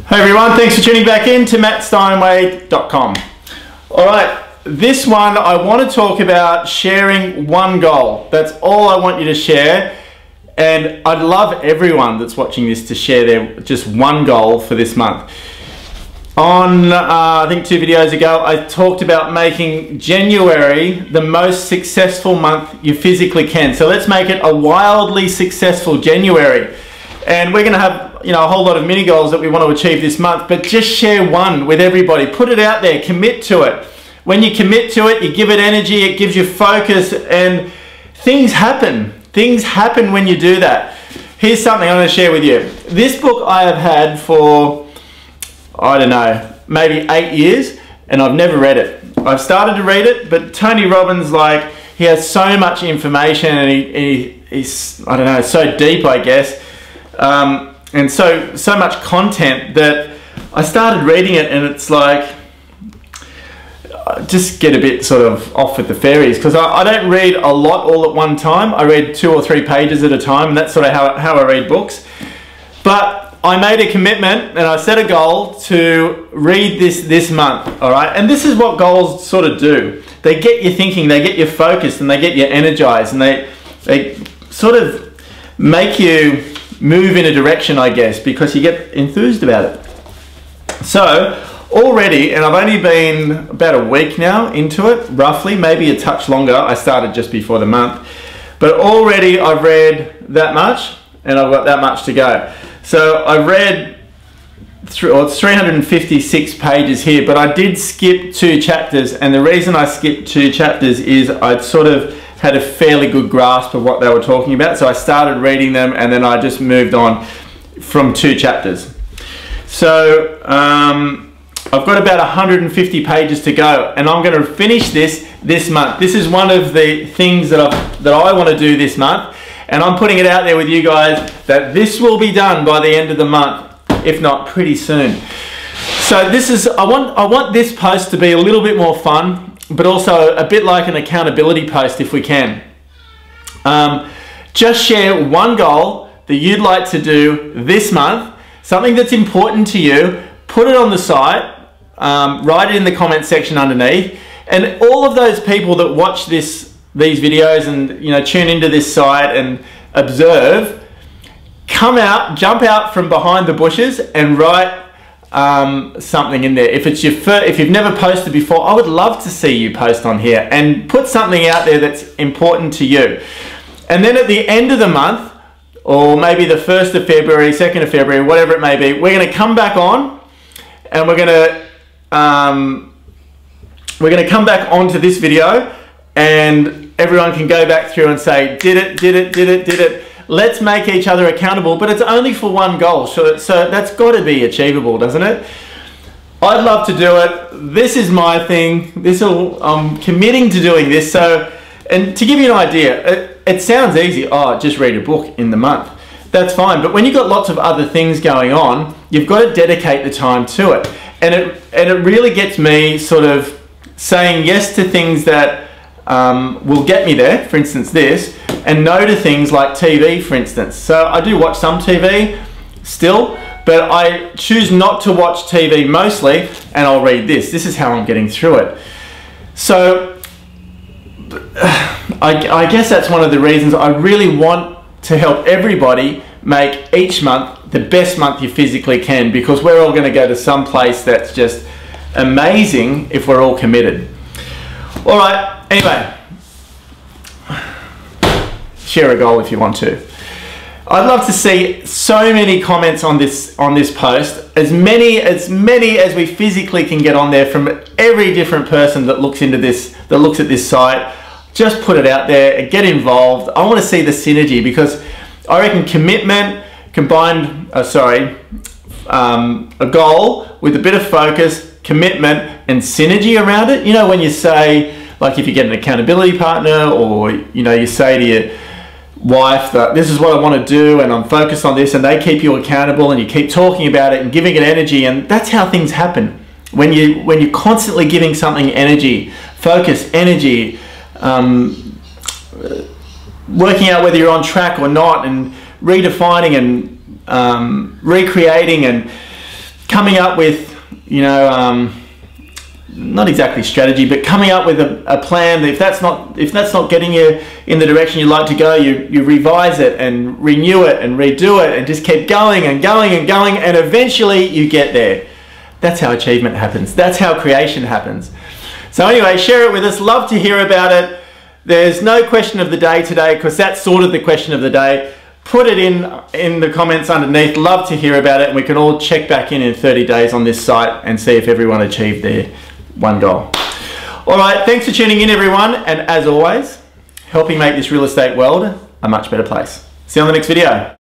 Hey everyone, thanks for tuning back in to mattsteinwede.com. Alright, this one I want to talk about sharing one goal. That's all I want you to share, and I'd love everyone that's watching this to share their just one goal for this month. On I think 2 videos ago I talked about making January the most successful month you physically can. So let's make it a wildly successful January. And we're going to have, a whole lot of mini goals that we want to achieve this month, but just share one with everybody. Put it out there, commit to it. When you commit to it, you give it energy, it gives you focus, and things happen. Things happen when you do that. Here's something I'm going to share with you. This book I have had for, I don't know, maybe 8 years, and I've never read it. I've started to read it, but Tony Robbins, he has so much information, and he's, I don't know, so deep, I guess. And so much content that I started reading it, and it's like I just get a bit sort of off with the fairies, because I don't read a lot all at one time. I read 2 or 3 pages at a time, and that's sort of how I read books. But I made a commitment and I set a goal to read this month, all right? And this is what goals sort of do. They get you thinking, they get you focused, and they get you energized, and they sort of make you move in a direction, I guess, because you get enthused about it. So already, and I've only been about a week now into it, roughly, maybe a touch longer. I started just before the month, but already I've read that much, and I've got that much to go. So I've read it's 356 pages here, but I did skip 2 chapters, and the reason I skipped 2 chapters is I'd sort of had a fairly good grasp of what they were talking about, so I started reading them, and then I just moved on from 2 chapters. So I've got about 150 pages to go, and I'm going to finish this month. This is one of the things that I want to do this month, and I'm putting it out there with you guys that this will be done by the end of the month, if not pretty soon. So this is, I want this post to be a little bit more fun, but also a bit like an accountability post if we can. Just share one goal that you'd like to do this month, something that's important to you, put it on the site, write it in the comment section underneath, and all of those people that watch these videos and tune into this site and observe, come out, jump out from behind the bushes and write something in there. If you've never posted before, I would love to see you post on here and put something out there that's important to you. And then at the end of the month, or maybe the 1st of February, 2nd of February, whatever it may be, we're going to come back on, and we're going to come back onto this video, and everyone can go back through and say, did it. Let's make each other accountable, but it's only for one goal, so that's got to be achievable, doesn't it? I'd love to do it. This is my thing. I'm committing to doing this. So, and to give you an idea, it sounds easy. Oh, just read a book in the month. That's fine, but when you've got lots of other things going on, you've got to dedicate the time to it. And it really gets me sort of saying yes to things that will get me there, for instance this, and no to things like TV, for instance. So I do watch some TV still, but I choose not to watch TV mostly, and I'll read this. This is how I'm getting through it. So I guess that's one of the reasons I really want to help everybody make each month the best month you physically can, because we're all going to go to some place that's just amazing if we're all committed. All right, anyway, share a goal if you want to. I'd love to see so many comments on this post, as many as we physically can get on there from every different person that looks into this, that looks at this site. Just put it out there and get involved. I want to see the synergy, because I reckon commitment combined, a goal with a bit of focus, commitment and synergy around it. When you say, like if you get an accountability partner, or you say to your wife that this is what I want to do and I'm focused on this, and they keep you accountable, and you keep talking about it and giving it energy, and that's how things happen. When you're constantly giving something energy, focus, energy, working out whether you're on track or not, and redefining and recreating and coming up with, you know, not exactly strategy, but coming up with a plan that if that's not getting you in the direction you'd like to go, you revise it and renew it and redo it and just keep going and going and going, and eventually you get there. That's how achievement happens. That's how creation happens. So anyway, share it with us. Love to hear about it. There's no question of the day today because that's sort of the question of the day. Put it in the comments underneath. Love to hear about it, and we can all check back in 30 days on this site and see if everyone achieved their one goal. All right, thanks for tuning in, everyone, and as always, helping make this real estate world a much better place. See you on the next video.